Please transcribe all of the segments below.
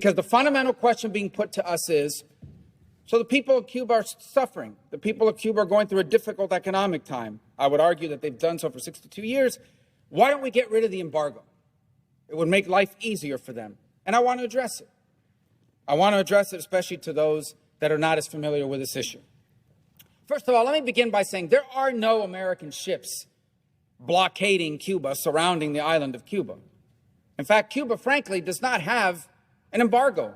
Because the fundamental question being put to us is, so the people of Cuba are suffering. The people of Cuba are going through a difficult economic time. I would argue that they've done so for 62 years. Why don't we get rid of the embargo? It would make life easier for them. And I want to address it. I want to address it especially to those that are not as familiar with this issue. First of all, let me begin by saying there are no American ships blockading Cuba, surrounding the island of Cuba. In fact, Cuba, frankly, does not have an embargo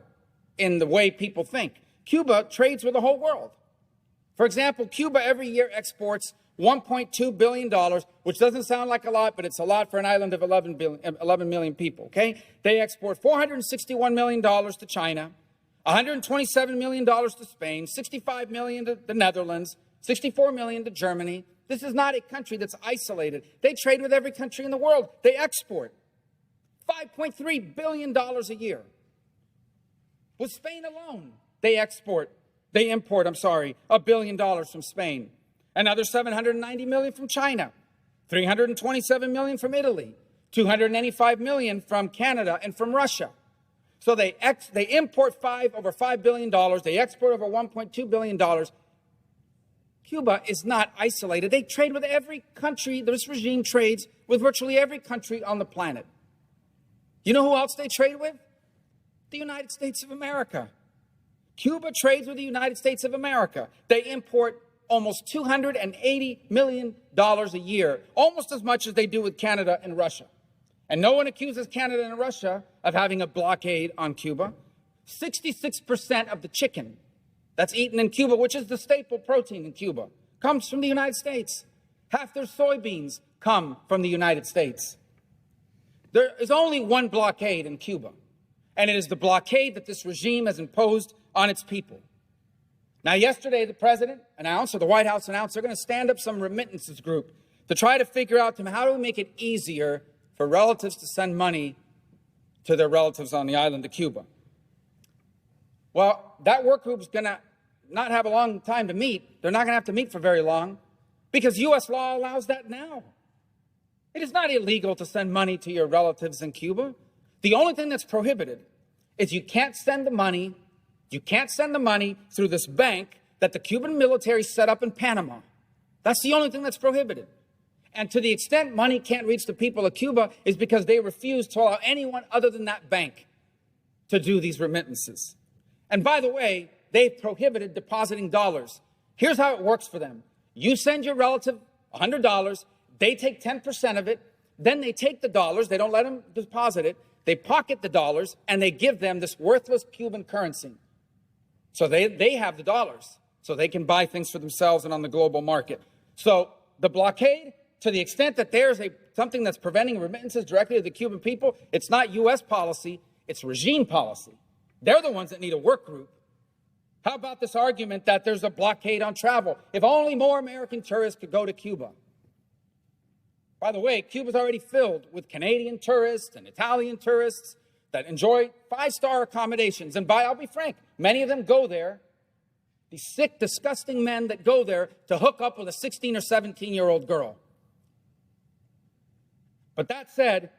in the way people think. Cuba trades with the whole world. For example, Cuba every year exports $1.2 billion, which doesn't sound like a lot, but it's a lot for an island of 11 million people, okay? They export $461 million to China, $127 million to Spain, $65 million to the Netherlands, $64 million to Germany. This is not a country that's isolated. They trade with every country in the world. They export $5.3 billion a year. With Spain alone, they import, $1 billion from Spain. Another $790 million from China, $327 million from Italy, $285 million from Canada and from Russia. So they import over $5 billion. They export over $1.2 billion. Cuba is not isolated. They trade with every country. This regime trades with virtually every country on the planet. You know who else they trade with? The United States of America. Cuba trades with the United States of America. They import almost $280 million a year, almost as much as they do with Canada and Russia. And no one accuses Canada and Russia of having a blockade on Cuba. 66% of the chicken that's eaten in Cuba, which is the staple protein in Cuba, comes from the United States. Half their soybeans come from the United States. There is only one blockade in Cuba, and it is the blockade that this regime has imposed on its people. Now, yesterday, the president announced, or the White House announced, they're going to stand up some remittances group to try to figure out how do we make it easier for relatives to send money to their relatives on the island of Cuba. Well, that work group is going to not have a long time to meet. They're not going to have to meet for very long because U.S. law allows that now. It is not illegal to send money to your relatives in Cuba. The only thing that's prohibited is you can't send the money through this bank that the Cuban military set up in Panama. That's the only thing that's prohibited. And to the extent money can't reach the people of Cuba is because they refuse to allow anyone other than that bank to do these remittances. And by the way, they've prohibited depositing dollars. Here's how it works for them. You send your relative $100, they take 10% of it, then they take the dollars, they don't let them deposit it, they pocket the dollars, and they give them this worthless Cuban currency. So they have the dollars, so they can buy things for themselves and on the global market. So the blockade, to the extent that there's something that's preventing remittances directly to the Cuban people, it's not U.S. policy, it's regime policy. They're the ones that need a work group. How about this argument that there's a blockade on travel? If only more American tourists could go to Cuba. By the way, Cuba's already filled with Canadian tourists and Italian tourists that enjoy five-star accommodations. And I'll be frank, many of them go there, these sick, disgusting men that go there to hook up with a 16 or 17-year-old girl. But that said,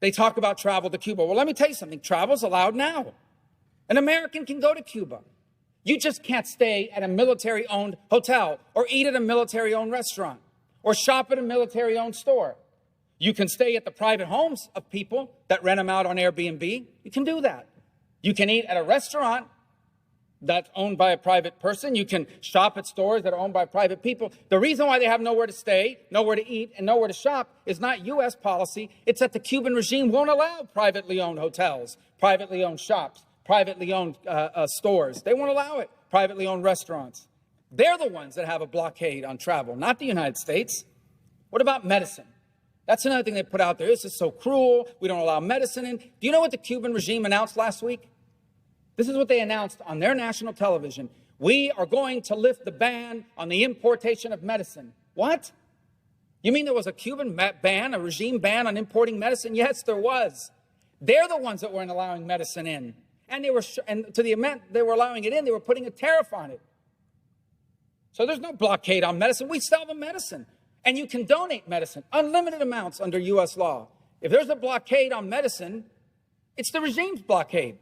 they talk about travel to Cuba. Well, let me tell you something. Travel's allowed now. An American can go to Cuba. You just can't stay at a military-owned hotel or eat at a military-owned restaurant or shop at a military-owned store. You can stay at the private homes of people that rent them out on Airbnb. You can do that. You can eat at a restaurant that's owned by a private person. You can shop at stores that are owned by private people. The reason why they have nowhere to stay, nowhere to eat, and nowhere to shop is not U.S. policy. It's that the Cuban regime won't allow privately owned hotels, privately owned shops, privately owned stores. They won't allow it. Privately owned restaurants. They're the ones that have a blockade on travel, not the United States. What about medicine? That's another thing they put out there. This is so cruel. We don't allow medicine in. Do you know what the Cuban regime announced last week? This is what they announced on their national television. We are going to lift the ban on the importation of medicine. What? You mean there was a Cuban ban, a regime ban on importing medicine? Yes, there was. They're the ones that weren't allowing medicine in. And to the amount they were allowing it in, they were putting a tariff on it. So there's no blockade on medicine. We sell the medicine. And you can donate medicine, unlimited amounts under U.S. law. If there's a blockade on medicine, it's the regime's blockade.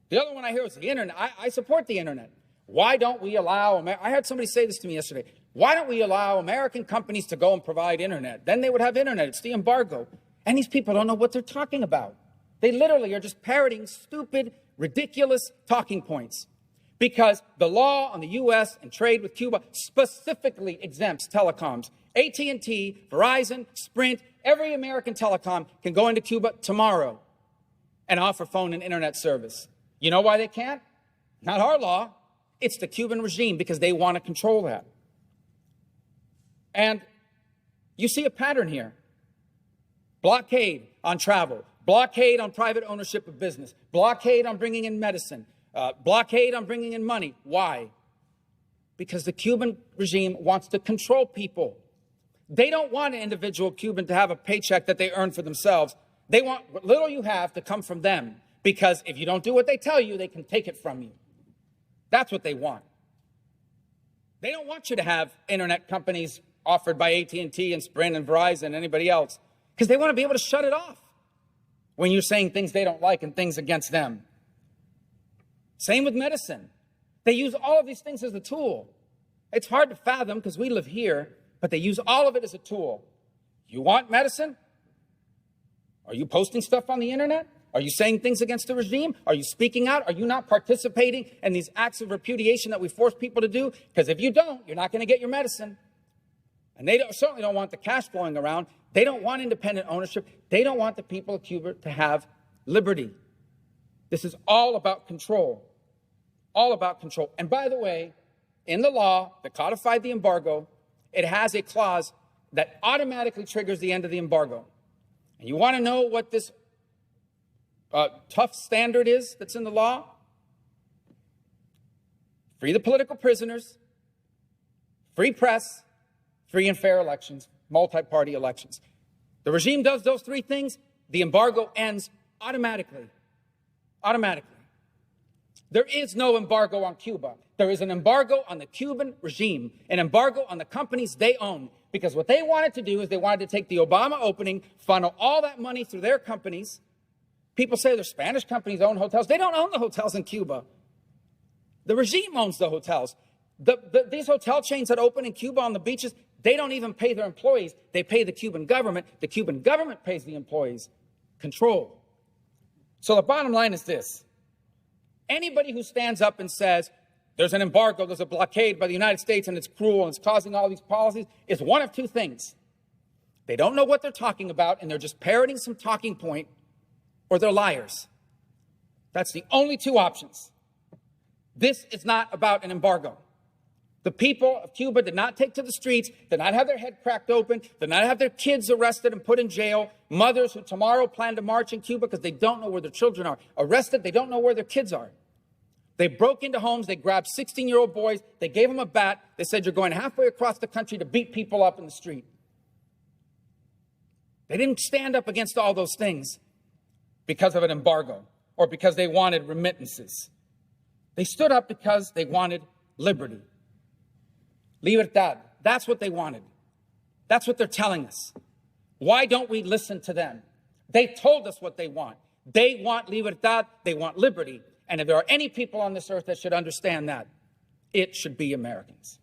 The other one I hear is the internet. I support the internet. Why don't we allow, I had somebody say this to me yesterday, why don't we allow American companies to go and provide internet? Then they would have internet. It's the embargo. And these people don't know what they're talking about. They literally are just parroting stupid, ridiculous talking points. Because the law on the U.S. and trade with Cuba specifically exempts telecoms. AT&T, Verizon, Sprint, every American telecom can go into Cuba tomorrow and offer phone and internet service. You know why they can't? Not our law. It's the Cuban regime, because they want to control that. And you see a pattern here. Blockade on travel, blockade on private ownership of business, blockade on bringing in medicine, blockade on bringing in money. Why? Because the Cuban regime wants to control people. They don't want an individual Cuban to have a paycheck that they earn for themselves. They want what little you have to come from them, because if you don't do what they tell you, they can take it from you. That's what they want. They don't want you to have internet companies offered by AT&T and Sprint and Verizon and anybody else, because they want to be able to shut it off when you're saying things they don't like and things against them. Same with medicine. They use all of these things as a tool. It's hard to fathom because we live here, but they use all of it as a tool. You want medicine? Are you posting stuff on the internet? Are you saying things against the regime? Are you speaking out? Are you not participating in these acts of repudiation that we force people to do? Because if you don't, you're not going to get your medicine. And they certainly don't want the cash flowing around. They don't want independent ownership. They don't want the people of Cuba to have liberty. This is all about control. All about control. And by the way, in the law that codified the embargo, it has a clause that automatically triggers the end of the embargo. And you want to know what this tough standard is that's in the law? Free the political prisoners, free press, free and fair elections, multi-party elections. The regime does those three things, the embargo ends automatically. Automatically. There is no embargo on Cuba. There is an embargo on the Cuban regime, an embargo on the companies they own. Because what they wanted to do is they wanted to take the Obama opening, funnel all that money through their companies. People say their Spanish companies own hotels. They don't own the hotels in Cuba. The regime owns the hotels. These hotel chains that open in Cuba on the beaches, they don't even pay their employees. They pay the Cuban government. The Cuban government pays the employees. Control. So the bottom line is this. Anybody who stands up and says there's an embargo, there's a blockade by the United States and it's cruel and it's causing all these policies is one of two things. They don't know what they're talking about and they're just parroting some talking point, or they're liars. That's the only two options. This is not about an embargo. The people of Cuba did not take to the streets, did not have their head cracked open, did not have their kids arrested and put in jail. Mothers who tomorrow plan to march in Cuba because they don't know where their children are. Arrested, they don't know where their kids are. They broke into homes, they grabbed 16-year-old boys, they gave them a bat, they said, you're going halfway across the country to beat people up in the street. They didn't stand up against all those things because of an embargo or because they wanted remittances. They stood up because they wanted liberty. Libertad. That's what they wanted. That's what they're telling us. Why don't we listen to them? They told us what they want. They want libertad. They want liberty. And if there are any people on this earth that should understand that, it should be Americans.